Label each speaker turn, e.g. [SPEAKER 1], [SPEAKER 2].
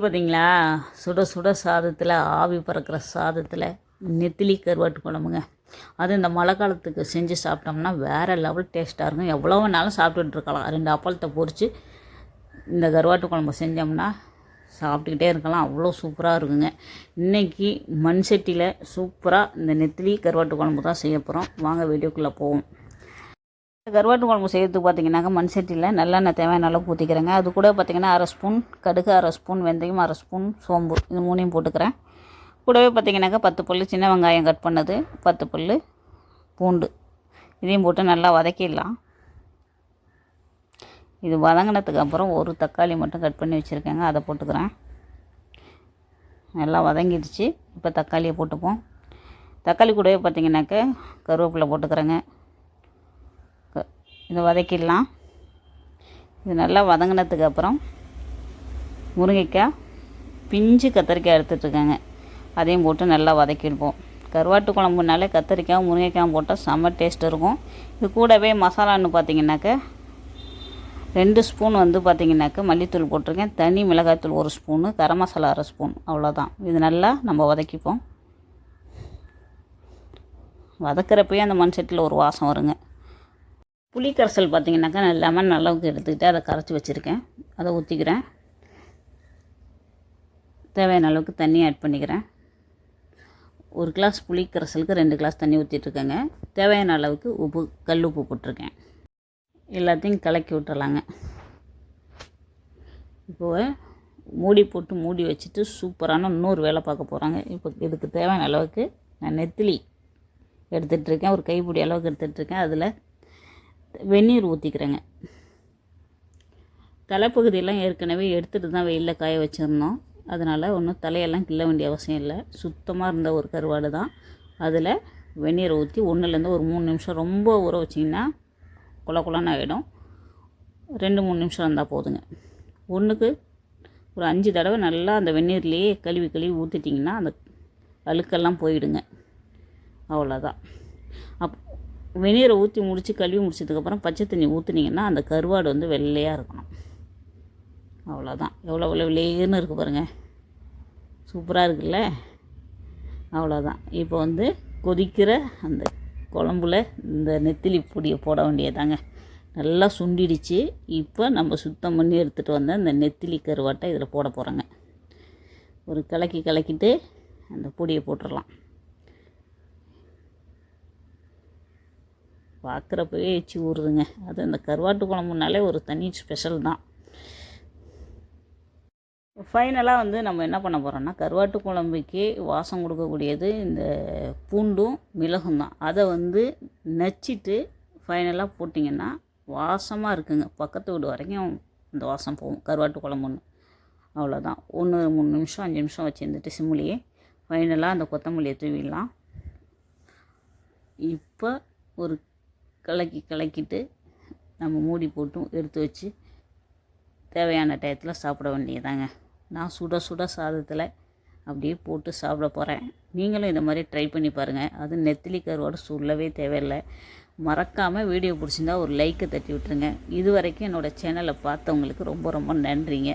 [SPEAKER 1] பார்த்தீங்களா, சுட சுட சாதத்தில், ஆவி பறக்கிற சாதத்தில் நெத்திலி கருவாட்டு குழம்புங்க. அது இந்த மழை காலத்துக்கு செஞ்சு சாப்பிட்டோம்னா வேறு லெவல் டேஸ்ட்டாக இருக்கும். எவ்வளோ வேணாலும் சாப்பிட்டுட்டு இருக்கலாம். 2 அப்பளத்தை பொரித்து இந்த கருவாட்டு குழம்பு செஞ்சோம்னா சாப்பிட்டுக்கிட்டே இருக்கலாம். அவ்வளோ சூப்பராக இருக்குங்க. இன்றைக்கி மண் சட்டியில் சூப்பராக இந்த நெத்திலி கருவாட்டு குழம்பு தான் செய்ய போகிறோம். வாங்க வீடியோக்குள்ளே போவோம். கருவாட்டு குழம்பு செய்கிறதுக்கு பார்த்திங்கனாக்கா மண் சட்டியில் நல்லெண்ணெய் தேவையான அளவு ஊற்றிக்கிறேங்க. அது கூட பார்த்திங்கன்னா 1/2 ஸ்பூன் கடுகு, 1/2 ஸ்பூன் வெந்தயம், 1/2 ஸ்பூன் சோம்பு, இது 3ஐயும் போட்டுக்கிறேன். கூடவே பார்த்திங்கனாக்கா 10 பல் சின்ன வெங்காயம் கட் பண்ணது, 10 பல் பூண்டு, இதையும் போட்டு நல்லா வதக்கிடலாம். இது வதங்கினதுக்கு அப்புறம் ஒரு தக்காளி மட்டும் கட் பண்ணி வச்சுருக்கேங்க, அதை போட்டுக்கிறேன். நல்லா வதங்கிடுச்சு. இப்போ தக்காளியை போட்டுப்போம். தக்காளி கூடவே பார்த்திங்கனாக்கா கருவேப்பிலை போட்டுக்கிறேங்க. இதை வதக்கிடலாம். இது நல்லா வதங்கினதுக்கு அப்புறம் முருங்கைக்காய், பிஞ்சு கத்திரிக்காய் எடுத்துகிட்ருக்கேங்க, அதையும் போட்டு நல்லா வதக்கிடுவோம். கருவாட்டு குழம்புனாலே கத்திரிக்காய் முருங்கைக்காய் போட்டால் செம்ம டேஸ்ட் இருக்கும். இது கூடவே மசாலான்னு பார்த்திங்கனாக்கா 2 ஸ்பூன் பார்த்திங்கனாக்கா மல்லித்தூள் போட்டிருக்கேன். தனி மிளகாய்த்தூள் 1 ஸ்பூனு, கரம் மசாலா 1/2 ஸ்பூன், அவ்வளோதான். இது நல்லா நம்ம வதக்கிப்போம். வதக்கிறப்பயே அந்த மண் சட்டியில் ஒரு வாசம் வருங்க. புளி கரைசல் பார்த்திங்கனாக்கா லெமன் அளவுக்கு எடுத்துக்கிட்டு அதை கரைச்சி வச்சுருக்கேன், அதை ஊற்றிக்கிறேன். தேவையான அளவுக்கு தண்ணி ஆட் பண்ணிக்கிறேன். 1 கிளாஸ் புளி கரைசலுக்கு 2 கிளாஸ் தண்ணி ஊற்றிட்டுருக்கேங்க. தேவையான அளவுக்கு உப்பு, கல் உப்பு போட்டிருக்கேன். எல்லாத்தையும் கலக்கி விட்டுறலாங்க. இப்போது மூடி போட்டு மூடி வச்சுட்டு சூப்பரான இன்னொரு வேலை பார்க்க போகிறாங்க. இப்போ இதுக்கு தேவையான அளவுக்கு நான் நெத்திலி எடுத்துகிட்ருக்கேன், ஒரு கைப்பிடி அளவுக்கு எடுத்துகிட்ருக்கேன். அதில் வெந்நீர் ஊற்றிக்கிறேங்க. தலைப்பகுதியெல்லாம் ஏற்கனவே எடுத்துகிட்டு தான் வெயிலில் காய வச்சுருந்தோம். அதனால் ஒன்றும் தலையெல்லாம் கிள்ள வேண்டிய அவசியம் இல்லை. சுத்தமாக இருந்த ஒரு கருவாடு தான். அதில் வெந்நீரை ஊற்றி 1லேருந்து ஒரு 3 நிமிஷம், ரொம்ப ஊற வச்சிங்கன்னா குல குலன்னு ஆகிடும். 2-3 நிமிஷம் இருந்தால் போதுங்க. ஒன்றுக்கு ஒரு 5 தடவை நல்லா அந்த வெந்நீர்லேயே கழுவி ஊற்றிட்டிங்கன்னா அந்த அழுக்கெல்லாம் போயிடுங்க. அவ்வளோதான். வெந்நீரை ஊற்றி முடித்து கழுவி முடிச்சதுக்கப்புறம் பச்சை தண்ணி ஊற்றுனீங்கன்னா அந்த கருவாடு வெள்ளையாக இருக்கணும். அவ்வளோதான். எவ்வளோ வெள்ளையேன்னு இருக்குது பாருங்கள், சூப்பராக இருக்குல்ல. அவ்வளோதான். இப்போ கொதிக்கிற அந்த குழம்புல இந்த நெத்திலி பொடியை போட வேண்டியதாங்க. நல்லா சுண்டிடுச்சு. இப்போ நம்ம சுத்தம் பண்ணி எடுத்துகிட்டு வந்த இந்த நெத்திலி கருவாட்டை இதில் போட போகிறோங்க. ஒரு கலக்கிட்டு அந்த பொடியை போட்டுடலாம். பார்க்குறப்பவே எச்சி ஊறுதுங்க. அது அந்த கருவாட்டு குழம்புனாலே ஒரு தனி ஸ்பெஷல் தான். ஃபைனலாக நம்ம என்ன பண்ண போகிறோம்னா, கருவாட்டு குழம்புக்கே வாசம் கொடுக்கக்கூடியது இந்த பூண்டும் மிளகும் தான். அதை நச்சிட்டு ஃபைனலாக போட்டிங்கன்னா வாசமாக இருக்குங்க. பக்கத்து வீடு வரைக்கும் அந்த வாசம் போகும் கருவாட்டு குழம்புன்னு. அவ்வளோதான். 3 நிமிஷம் 5 நிமிஷம் வச்சுருந்துட்டு சிம்லேயே ஃபைனலாக அந்த கொத்தமல்லியை தூவிடலாம். இப்போ ஒரு கலக்கிட்டு நம்ம மூடி போட்டும் எடுத்து வச்சு தேவையான டயத்தில் சாப்பிட வேண்டியதாங்க. நான் சுட சுட சாதத்தில் அப்படியே போட்டு சாப்பிட போகிறேன். நீங்களும் இந்த மாதிரி ட்ரை பண்ணி பாருங்கள். அது நெத்திலி கருவாடு சொல்லவே தேவையில்லை. மறக்காமல் வீடியோ பிடிச்சிருந்தா ஒரு லைக்கை தட்டி விட்டுருங்க. இது வரைக்கும் என்னோடய சேனலை பார்த்தவங்களுக்கு ரொம்ப ரொம்ப நன்றிங்க.